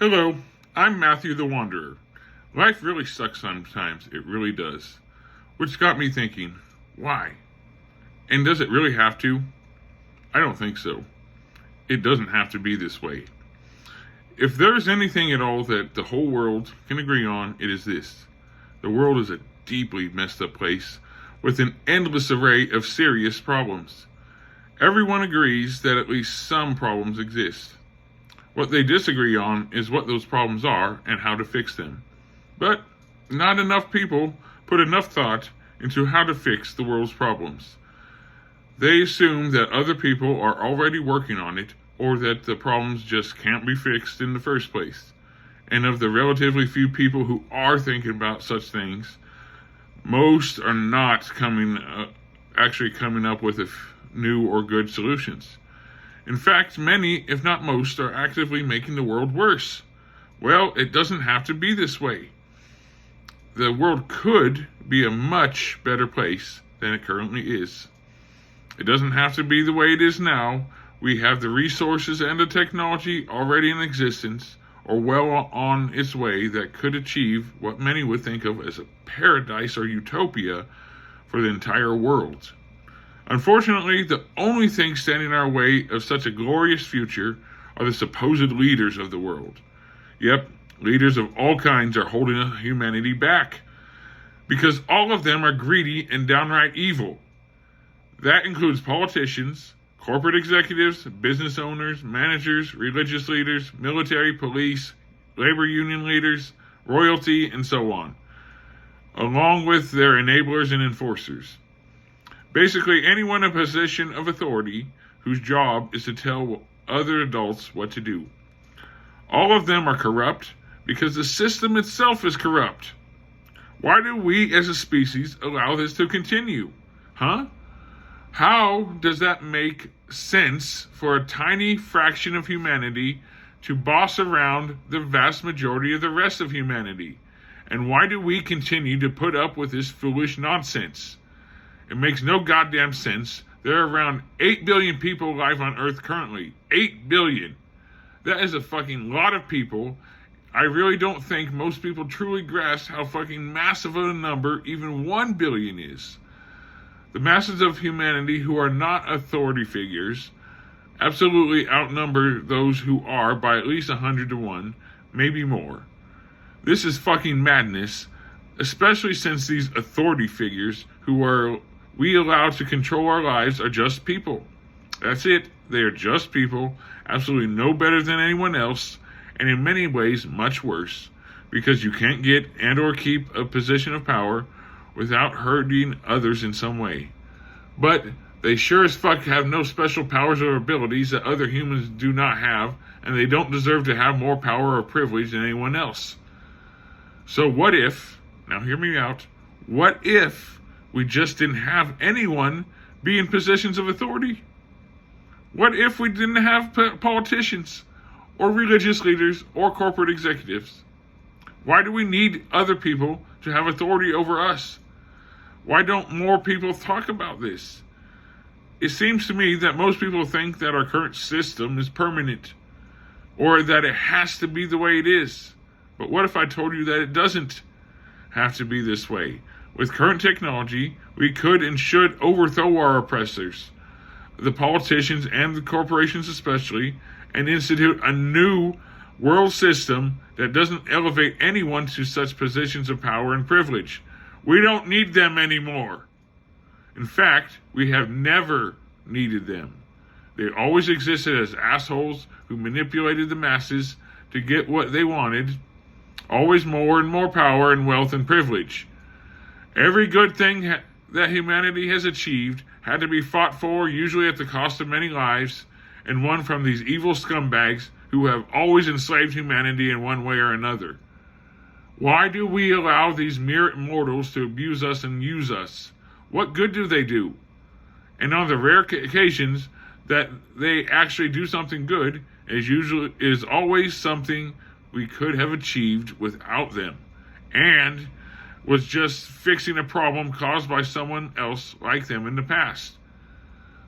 Hello, I'm Matthew the Wanderer. Life really sucks sometimes, it really does. Which got me thinking, why? And does it really have to? I don't think so. It doesn't have to be this way. If there's anything at all that the whole world can agree on, it is this. The world is a deeply messed up place with an endless array of serious problems. Everyone agrees that at least some problems exist. What they disagree on is what those problems are and how to fix them. But not enough people put enough thought into how to fix the world's problems. They assume that other people are already working on it or that the problems just can't be fixed in the first place. And of the relatively few people who are thinking about such things, most are not actually coming up with new or good solutions. In fact, many, if not most, are actively making the world worse. Well, it doesn't have to be this way. The world could be a much better place than it currently is. It doesn't have to be the way it is now. We have the resources and the technology already in existence or well on its way that could achieve what many would think of as a paradise or utopia for the entire world. Unfortunately, the only thing standing in our way of such a glorious future are the supposed leaders of the world. Yep, leaders of all kinds are holding humanity back because all of them are greedy and downright evil. That includes politicians, corporate executives, business owners, managers, religious leaders, military, police, labor union leaders, royalty, and so on, along with their enablers and enforcers. Basically, anyone in a position of authority whose job is to tell other adults what to do. All of them are corrupt because the system itself is corrupt. Why do we as a species allow this to continue? Huh? How does that make sense for a tiny fraction of humanity to boss around the vast majority of the rest of humanity? And why do we continue to put up with this foolish nonsense? It makes no goddamn sense. There are around 8 billion people alive on Earth currently. 8 billion. That is a fucking lot of people. I really don't think most people truly grasp how fucking massive of a number even 1 billion is. The masses of humanity who are not authority figures absolutely outnumber those who are by at least 100 to 1, maybe more. This is fucking madness, especially since these authority figures who are we allow to control our lives are just people. That's it. They are just people, absolutely no better than anyone else, and in many ways much worse, because you can't get and or keep a position of power without hurting others in some way. But they sure as fuck have no special powers or abilities that other humans do not have, and they don't deserve to have more power or privilege than anyone else. So what if, now hear me out, what if we just didn't have anyone be in positions of authority? What if we didn't have politicians or religious leaders or corporate executives? Why do we need other people to have authority over us? Why don't more people talk about this? It seems to me that most people think that our current system is permanent or that it has to be the way it is. But what if I told you that it doesn't have to be this way? With current technology, we could and should overthrow our oppressors, the politicians and the corporations especially, and institute a new world system that doesn't elevate anyone to such positions of power and privilege. We don't need them anymore. In fact, we have never needed them. They always existed as assholes who manipulated the masses to get what they wanted, always more and more power and wealth and privilege. Every good thing that humanity has achieved had to be fought for, usually at the cost of many lives, and won from these evil scumbags who have always enslaved humanity in one way or another. Why do we allow these mere mortals to abuse us and use us? What good do they do? And on the rare occasions that they actually do something good, is always something we could have achieved without them, and was just fixing a problem caused by someone else like them in the past.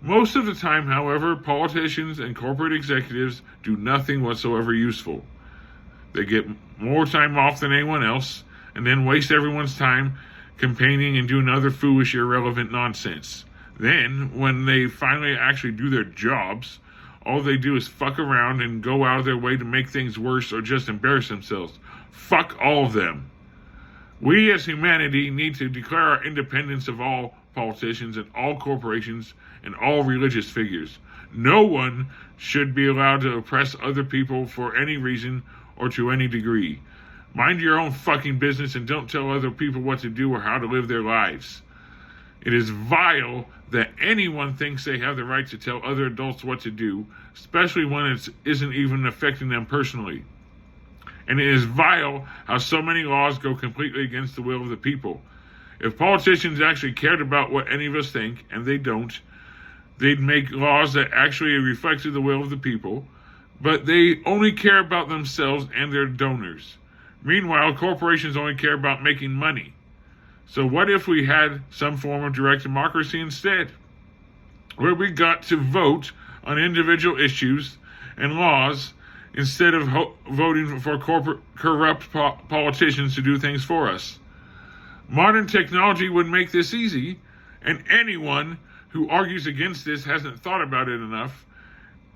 Most of the time, however, politicians and corporate executives do nothing whatsoever useful. They get more time off than anyone else, and then waste everyone's time campaigning and doing other foolish, irrelevant nonsense. Then, when they finally actually do their jobs, all they do is fuck around and go out of their way to make things worse or just embarrass themselves. Fuck all of them. We as humanity need to declare our independence of all politicians and all corporations and all religious figures. No one should be allowed to oppress other people for any reason or to any degree. Mind your own fucking business and don't tell other people what to do or how to live their lives. It is vile that anyone thinks they have the right to tell other adults what to do, especially when it isn't even affecting them personally. And it is vile how so many laws go completely against the will of the people. If politicians actually cared about what any of us think, and they don't, they'd make laws that actually reflected the will of the people, but they only care about themselves and their donors. Meanwhile, corporations only care about making money. So what if we had some form of direct democracy instead, where we got to vote on individual issues and laws instead of voting for corrupt politicians to do things for us? Modern technology would make this easy, and anyone who argues against this hasn't thought about it enough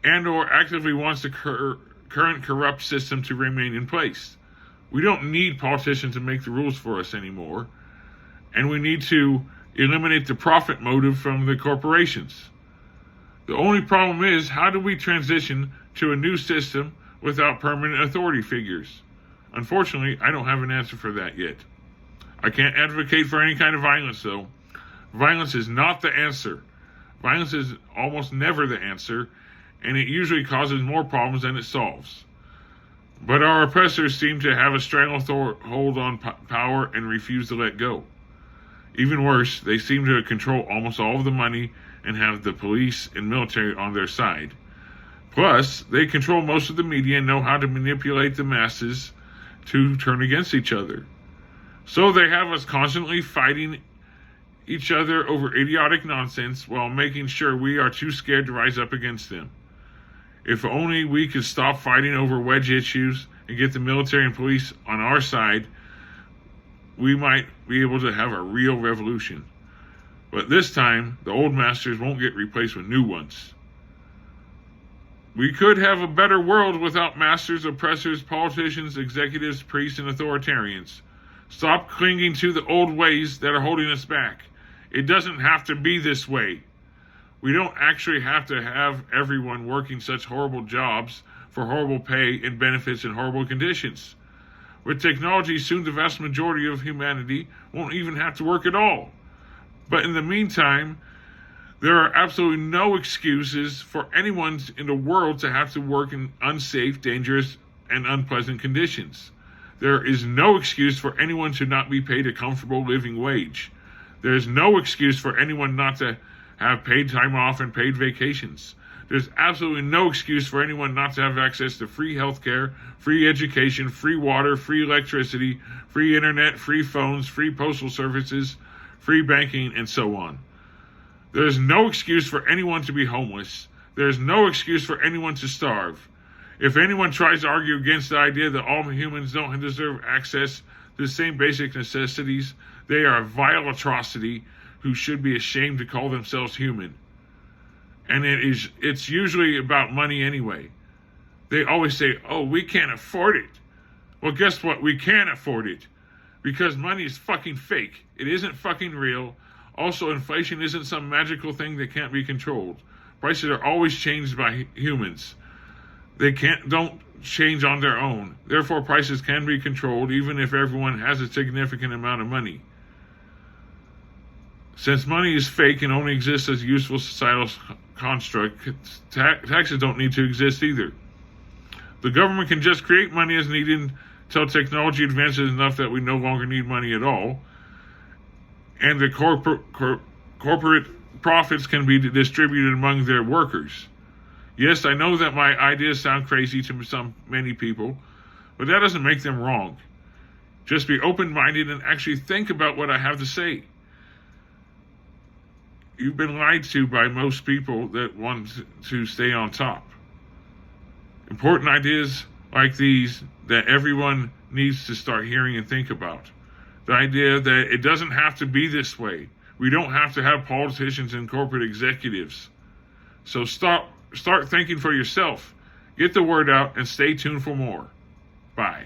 and or actively wants the current corrupt system to remain in place. We don't need politicians to make the rules for us anymore, and we need to eliminate the profit motive from the corporations. The only problem is, how do we transition to a new system without permanent authority figures? Unfortunately, I don't have an answer for that yet. I can't advocate for any kind of violence, though. Violence is not the answer. Violence is almost never the answer, and it usually causes more problems than it solves. But our oppressors seem to have a stranglehold on power and refuse to let go. Even worse, they seem to control almost all of the money and have the police and military on their side. Plus, they control most of the media and know how to manipulate the masses to turn against each other. So they have us constantly fighting each other over idiotic nonsense while making sure we are too scared to rise up against them. If only we could stop fighting over wedge issues and get the military and police on our side, we might be able to have a real revolution. But this time, the old masters won't get replaced with new ones. We could have a better world without masters, oppressors, politicians, executives, priests, and authoritarians. Stop clinging to the old ways that are holding us back. It doesn't have to be this way. We don't actually have to have everyone working such horrible jobs for horrible pay and benefits in horrible conditions. With technology, soon the vast majority of humanity won't even have to work at all. But in the meantime, there are absolutely no excuses for anyone in the world to have to work in unsafe, dangerous, and unpleasant conditions. There is no excuse for anyone to not be paid a comfortable living wage. There is no excuse for anyone not to have paid time off and paid vacations. There's absolutely no excuse for anyone not to have access to free healthcare, free education, free water, free electricity, free internet, free phones, free postal services, free banking, and so on. There's no excuse for anyone to be homeless. There's no excuse for anyone to starve. If anyone tries to argue against the idea that all humans don't deserve access to the same basic necessities, they are a vile atrocity who should be ashamed to call themselves human. And it's usually about money anyway. They always say, oh, we can't afford it. Well, guess what? We can afford it. Because money is fucking fake. It isn't fucking real. Also, inflation isn't some magical thing that can't be controlled. Prices are always changed by humans. They don't change on their own. Therefore, prices can be controlled even if everyone has a significant amount of money. Since money is fake and only exists as a useful societal construct, taxes don't need to exist either. The government can just create money as needed until technology advances enough that we no longer need money at all, and the corporate profits can be distributed among their workers. Yes, I know that my ideas sound crazy to many people, but that doesn't make them wrong. Just be open-minded and actually think about what I have to say. You've been lied to by most people that want to stay on top. Important ideas like these that everyone needs to start hearing and think about. The idea that it doesn't have to be this way. We don't have to have politicians and corporate executives. So start thinking for yourself. Get the word out and stay tuned for more. Bye.